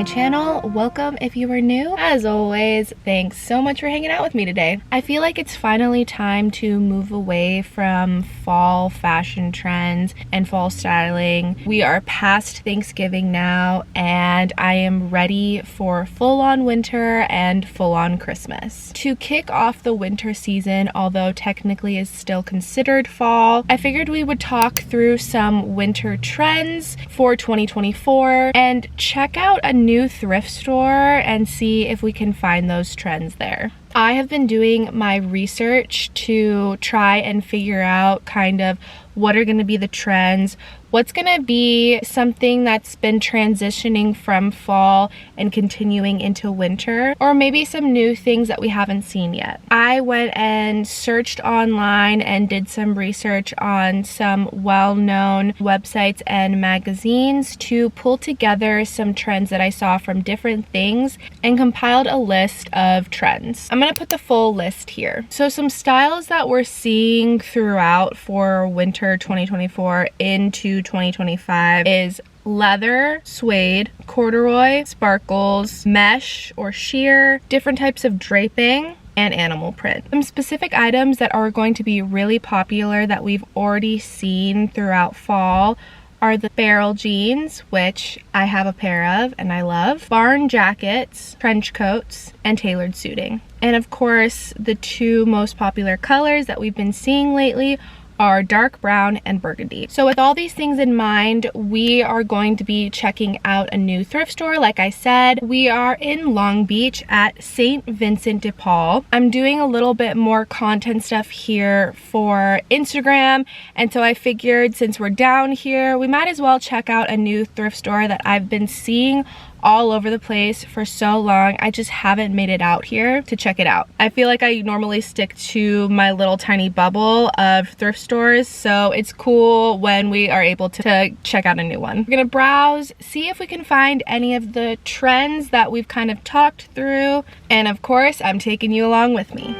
my channel. Welcome if you are new. As always, thanks so much for hanging out with me today. I feel like it's finally time to move away from fall fashion trends and fall styling. We are past Thanksgiving now, and I am ready for full-on winter and full-on Christmas. To kick off the winter season, although technically is still considered fall, I figured we would talk through some winter trends for 2024 and check out a new thrift store and see if we can find those trends there. I have been doing my research to try and figure out kind of what are going to be the trends, what's going to be something that's been transitioning from fall and continuing into winter, or maybe some new things that we haven't seen yet. I went and searched online and did some research on some well-known websites and magazines to pull together some trends that I saw from different things and compiled a list of trends. I'm going to put the full list here. So some styles that we're seeing throughout for winter 2024 into 2025 is leather, suede, corduroy, sparkles, mesh or sheer, different types of draping, and animal print. Some specific items that are going to be really popular that we've already seen throughout fall are the barrel jeans, which I have a pair of and I love, barn jackets, trench coats, and tailored suiting. And of course, the two most popular colors that we've been seeing lately are dark brown and burgundy. So with all these things in mind, we are going to be checking out a new thrift store. Like I said, we are in Long Beach at St. Vincent de Paul. I'm doing a little bit more content stuff here for Instagram, and so I figured since we're down here, we might as well check out a new thrift store that I've been seeing all over the place for so long. I just haven't made it out here to check it out. I feel like I normally stick to my little tiny bubble of thrift stores, so it's cool when we are able to check out a new one. We're gonna browse, see if we can find any of the trends that we've kind of talked through, and of course, I'm taking you along with me.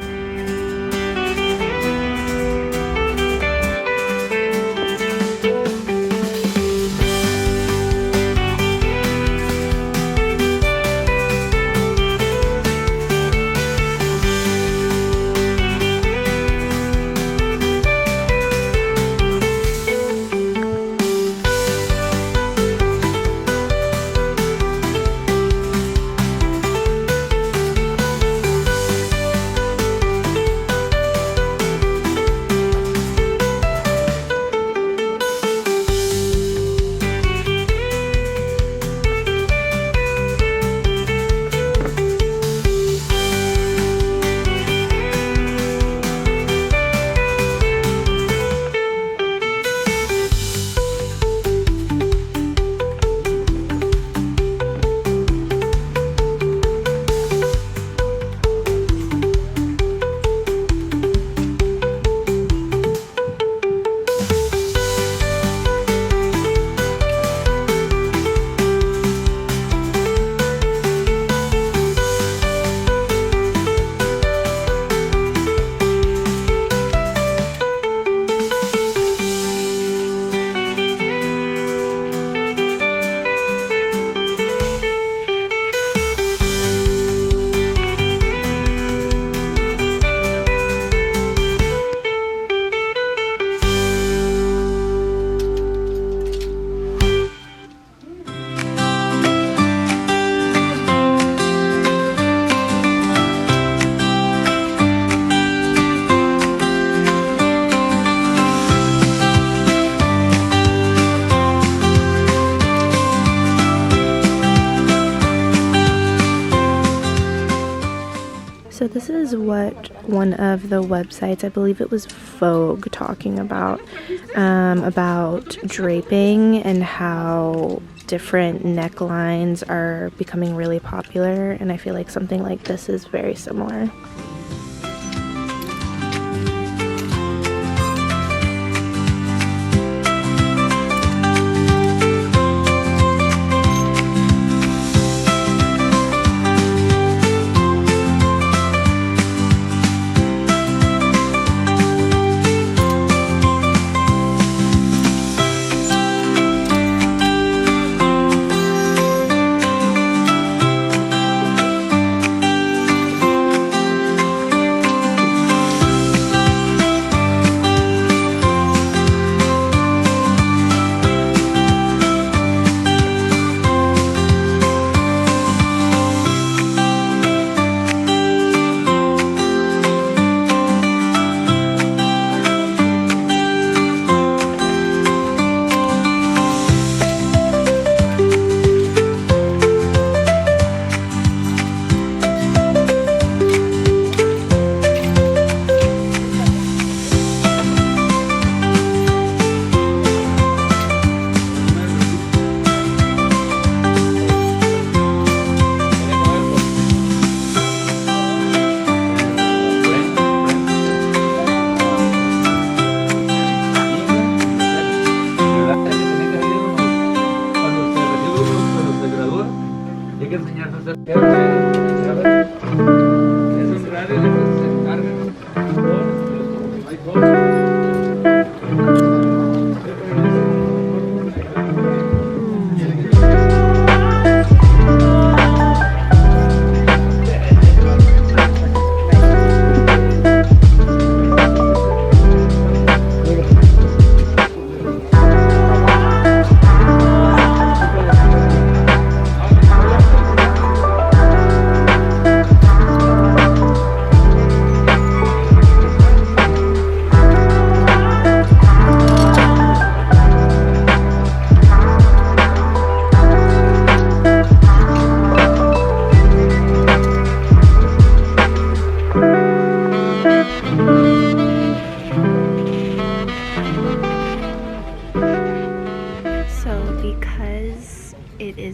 So this is what one of the websites, I believe it was Vogue, talking about draping and how different necklines are becoming really popular, and I feel like something like this is very similar.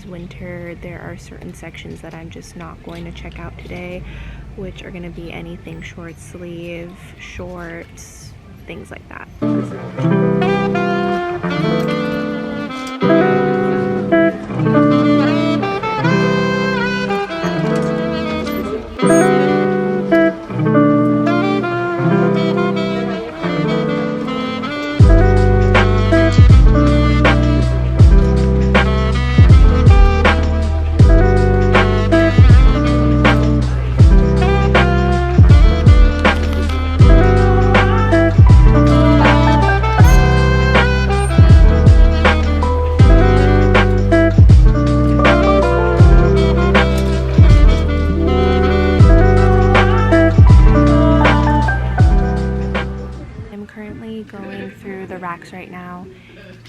Winter, there are certain sections that I'm just not going to check out today, which are going to be anything short sleeve, shorts, things like that. Going through the racks right now,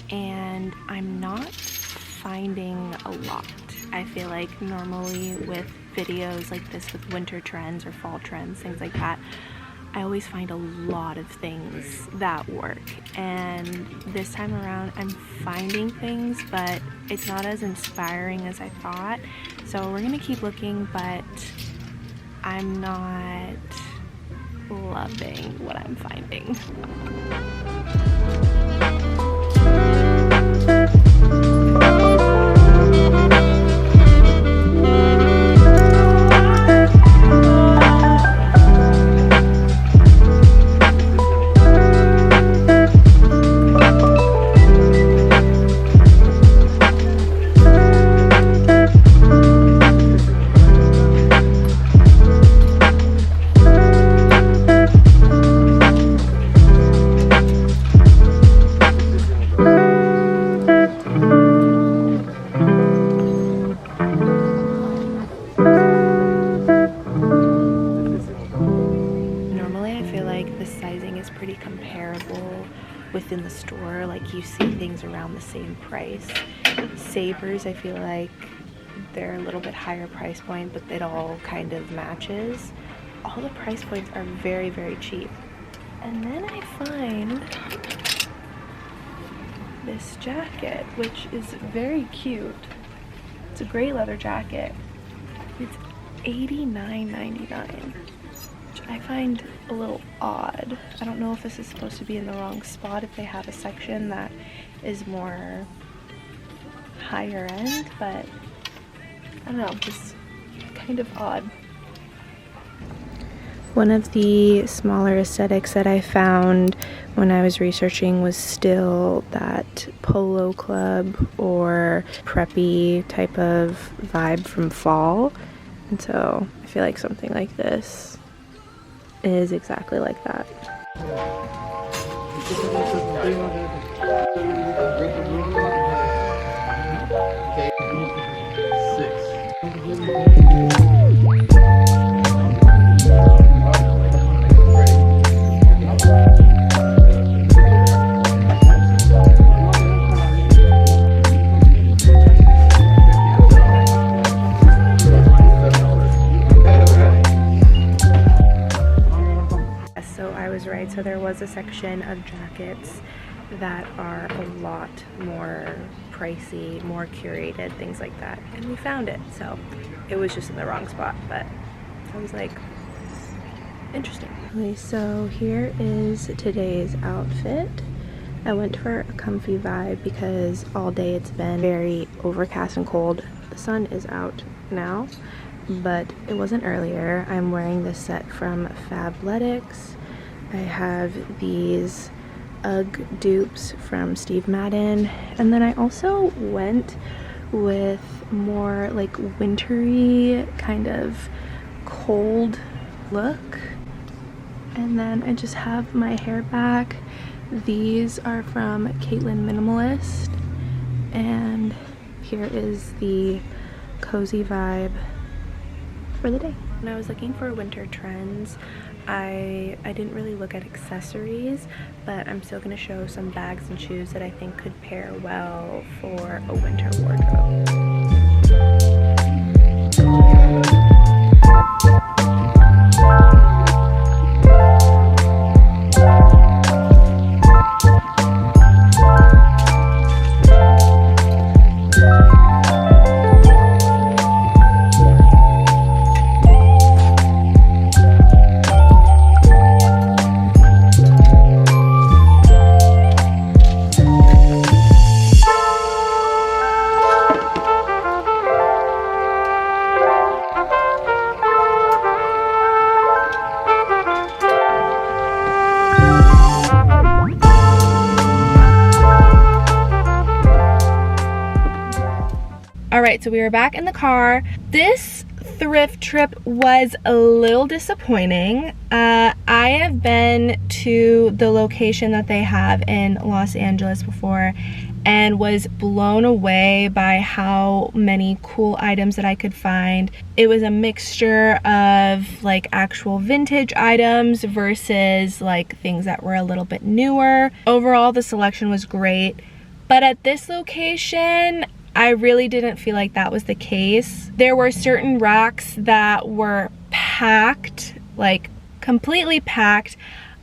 and I'm not finding a lot. I feel like normally with videos like this with winter trends or fall trends, things like that, I always find a lot of things that work, and this time around I'm finding things, but it's not as inspiring as I thought. So we're gonna keep looking, but I'm not loving what I'm finding. Within the store, like you see things around the same price. Sabers, I feel like they're a little bit higher price point, but it all kind of matches. All the price points are very, very cheap. And then I find this jacket, which is very cute. It's a gray leather jacket. It's $89.99. I find a little odd. I don't know if this is supposed to be in the wrong spot, if they have a section that is more higher end, but I don't know, just kind of odd. One of the smaller aesthetics that I found when I was researching was still that polo club or preppy type of vibe from fall, and so I feel like something like this is exactly like that. So there was a section of jackets that are a lot more pricey, more curated, things like that, and we found it. So it was just in the wrong spot, but I was like, interesting. Okay, so here is today's outfit. I went for a comfy vibe because all day it's been very overcast and cold. The sun is out now, but it wasn't earlier. I'm wearing this set from Fabletics. I have these UGG dupes from Steve Madden, and then I also went with more like wintry, kind of cold look. And then I just have my hair back. These are from Caitlin Minimalist, and here is the cozy vibe for the day. When I was looking for winter trends, I didn't really look at accessories, but I'm still going to show some bags and shoes that I think could pair well for a winter wardrobe. Alright, so we were back in the car. This thrift trip was a little disappointing. I have been to the location that they have in Los Angeles before and was blown away by how many cool items that I could find. It was a mixture of like actual vintage items versus like things that were a little bit newer. Overall, the selection was great, but at this location, I really didn't feel like that was the case. There were certain racks that were packed, like completely packed.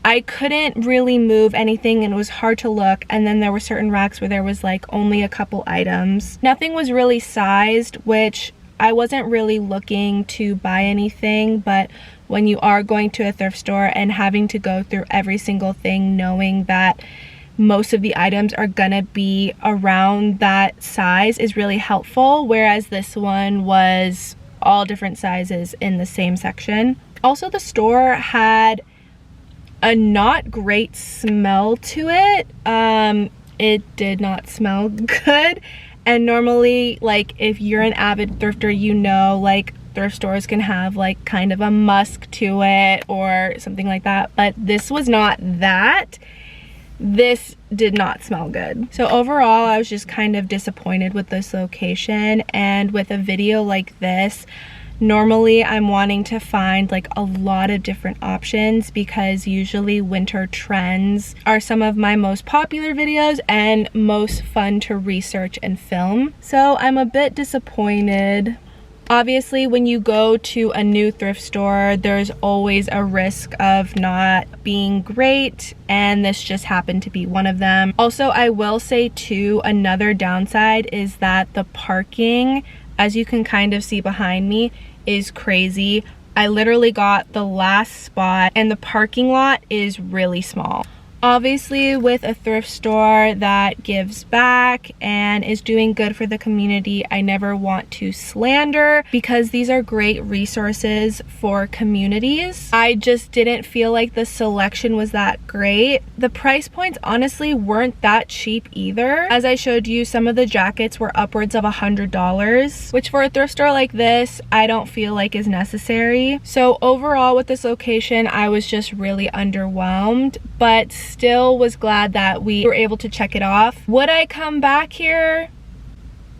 I couldn't really move anything and it was hard to look. And then there were certain racks where there was like only a couple items. Nothing was really sized, which I wasn't really looking to buy anything, but when you are going to a thrift store and having to go through every single thing, knowing that most of the items are gonna be around that size is really helpful, whereas this one was all different sizes in the same section. Also, the store had a not great smell to it. It did not smell good, and normally, like, if you're an avid thrifter, you know, like, thrift stores can have like kind of a musk to it or something like that, but this was not that. This did not smell good. So overall, I was just kind of disappointed with this location. And with a video like this, normally I'm wanting to find like a lot of different options because usually winter trends are some of my most popular videos and most fun to research and film. So I'm a bit disappointed. Obviously, when you go to a new thrift store, there's always a risk of not being great, and this just happened to be one of them. Also, I will say too, another downside is that the parking, as you can kind of see behind me, is crazy. I literally got the last spot and the parking lot is really small. Obviously, with a thrift store that gives back and is doing good for the community, I never want to slander because these are great resources for communities. I just didn't feel like the selection was that great. The price points honestly weren't that cheap either. As I showed you, some of the jackets were upwards of $100, which for a thrift store like this, I don't feel like is necessary. So overall with this location, I was just really underwhelmed, but still was glad that we were able to check it off. Would I come back here?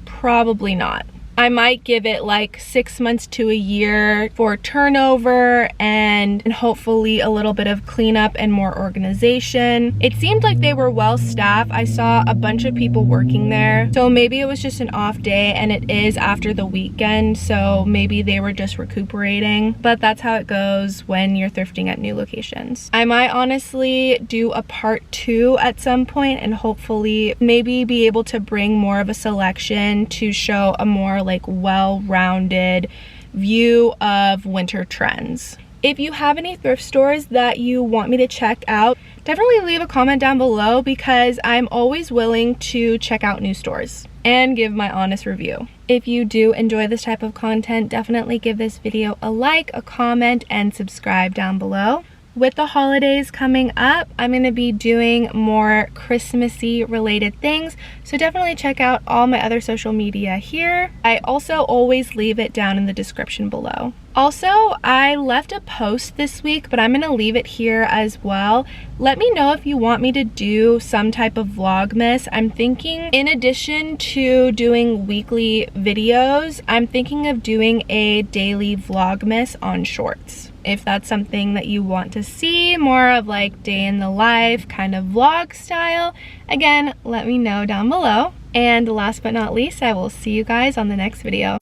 Probably not. I might give it like 6 months to a year for turnover and hopefully a little bit of cleanup and more organization. It seemed like they were well staffed. I saw a bunch of people working there. So maybe it was just an off day and it is after the weekend. So maybe they were just recuperating, but that's how it goes when you're thrifting at new locations. I might honestly do a part 2 at some point and hopefully maybe be able to bring more of a selection to show a more like well-rounded view of winter trends. If you have any thrift stores that you want me to check out, definitely leave a comment down below because I'm always willing to check out new stores and give my honest review. If you do enjoy this type of content, definitely give this video a like, a comment, and subscribe down below. with the holidays coming up, I'm going to be doing more Christmassy related things, so definitely check out all my other social media here. I also always leave it down in the description below. Also, I left a post this week, but I'm going to leave it here as well. Let me know if you want me to do some type of vlogmas. I'm thinking, in addition to doing weekly videos, I'm thinking of doing a daily vlogmas on shorts. If that's something that you want to see, more of like day in the life kind of vlog style, again, let me know down below. And last but not least, I will see you guys on the next video.